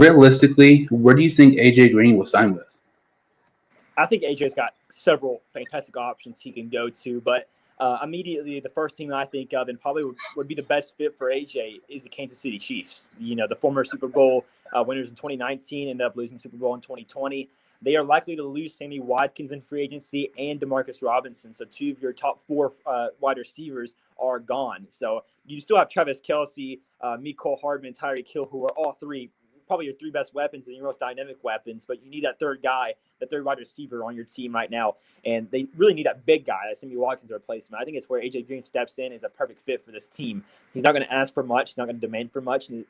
Realistically, where do you think AJ Green will sign with? I think AJ's got several fantastic options he can go to, but immediately the first team I think of and probably would be the best fit for AJ is the Kansas City Chiefs. You know, the former Super Bowl winners in 2019 ended up losing Super Bowl in 2020. They are likely to lose Sammy Watkins in free agency and Demarcus Robinson. So two of your top four wide receivers are gone. So you still have Travis Kelce, Mecole Hardman, Tyreek Hill, who are all three probably your three best weapons and your most dynamic weapons, but you need that third guy, that third wide receiver on your team right now. And they really need that big guy, that Sammy Watkins replacement. I think it's where AJ Green steps in as a perfect fit for this team. He's not going to ask for much. He's not going to demand for much. And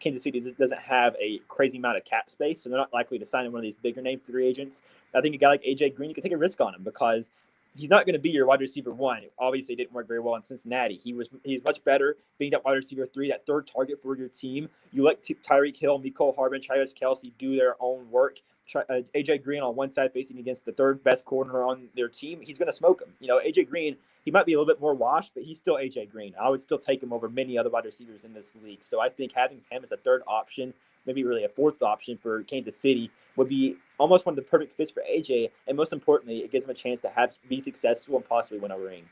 Kansas City doesn't have a crazy amount of cap space, so they're not likely to sign one of these bigger name free agents. I think a guy like AJ Green, you can take a risk on him because he's not going to be your wide receiver one. Obviously, it didn't work very well in Cincinnati. He's much better being that wide receiver three, that third target for your team. You let Tyreek Hill, Mecole Hardman, Travis Kelce do their own work. AJ Green on one side facing against the third best corner on their team, he's going to smoke him. You know, AJ Green, he might be a little bit more washed, but he's still AJ Green. I would still take him over many other wide receivers in this league. So I think having him as a third option, maybe really a fourth option for Kansas City, would be almost one of the perfect fits for AJ. And most importantly, it gives him a chance to be successful and possibly win a ring.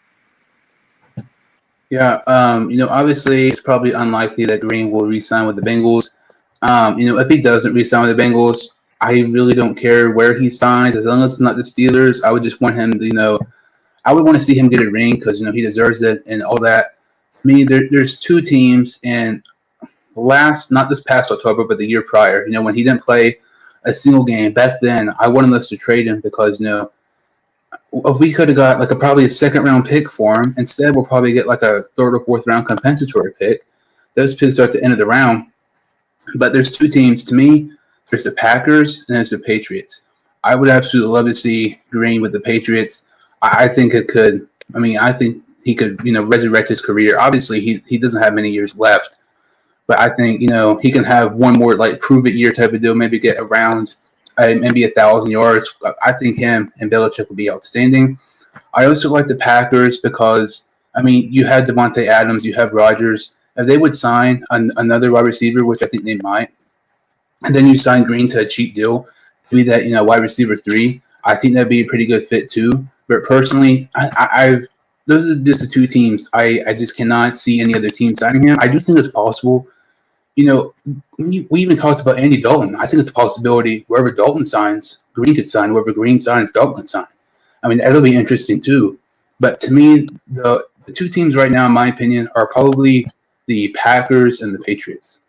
Yeah, obviously it's probably unlikely that Green will re-sign with the Bengals. If he doesn't re-sign with the Bengals, I really don't care where he signs as long as it's not the Steelers. I would just want him to, I would want to see him get a ring because he deserves it and all that. I mean, there's two teams, and not this past October, but the year prior, when he didn't play a single game back then, I wanted us to trade him because if we could have got probably a second round pick for him, instead we'll probably get like a third or fourth round compensatory pick. Those picks are at the end of the round. But there's two teams to me. There's the Packers and there's the Patriots. I would absolutely love to see Green with the Patriots. I think it could. I mean, I think he could, resurrect his career. Obviously, he doesn't have many years left, but I think he can have one more prove it year type of deal. Maybe get around maybe 1,000 yards. I think him and Belichick will be outstanding. I also like the Packers because you have Devontae Adams, you have Rodgers. If they would sign another wide receiver, which I think they might, and then you sign Green to a cheap deal to be that wide receiver 3, I think that'd be a pretty good fit too. But personally, those are just the two teams. I just cannot see any other team signing him. I do think it's possible. We even talked about Andy Dalton. I think it's a possibility wherever Dalton signs, Green could sign. Wherever Green signs, Dalton could sign. That'll be interesting too. But to me, the two teams right now, in my opinion, are probably the Packers and the Patriots.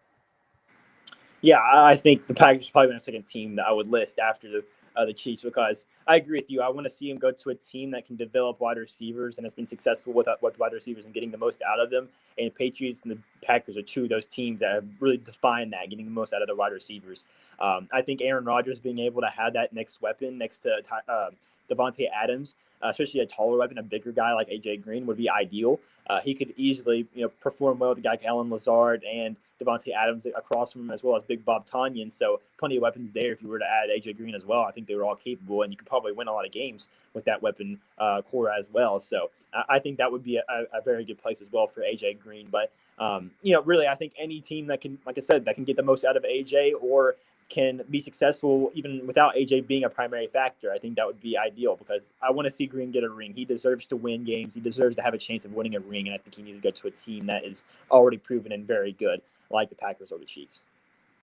Yeah, I think the Packers are probably my second team that I would list after the Chiefs because I agree with you. I want to see him go to a team that can develop wide receivers and has been successful with wide receivers and getting the most out of them. And the Patriots and the Packers are two of those teams that have really defined that, getting the most out of the wide receivers. I think Aaron Rodgers being able to have that next weapon next to Devontae Adams, especially a taller weapon, a bigger guy like AJ Green would be ideal. He could easily, perform well with a guy like Allen Lazard and Devontae Adams across from him, as well as Big Bob Tonyan. So plenty of weapons there. If you were to add AJ Green as well, I think they were all capable, and you could probably win a lot of games with that weapon core as well. So I think that would be a very good place as well for AJ Green. But really, I think any team that can, like I said, that can get the most out of AJ or can be successful even without AJ being a primary factor, I think that would be ideal because I want to see Green get a ring. He deserves to win games. He deserves to have a chance of winning a ring, and I think he needs to go to a team that is already proven and very good, like the Packers or the Chiefs.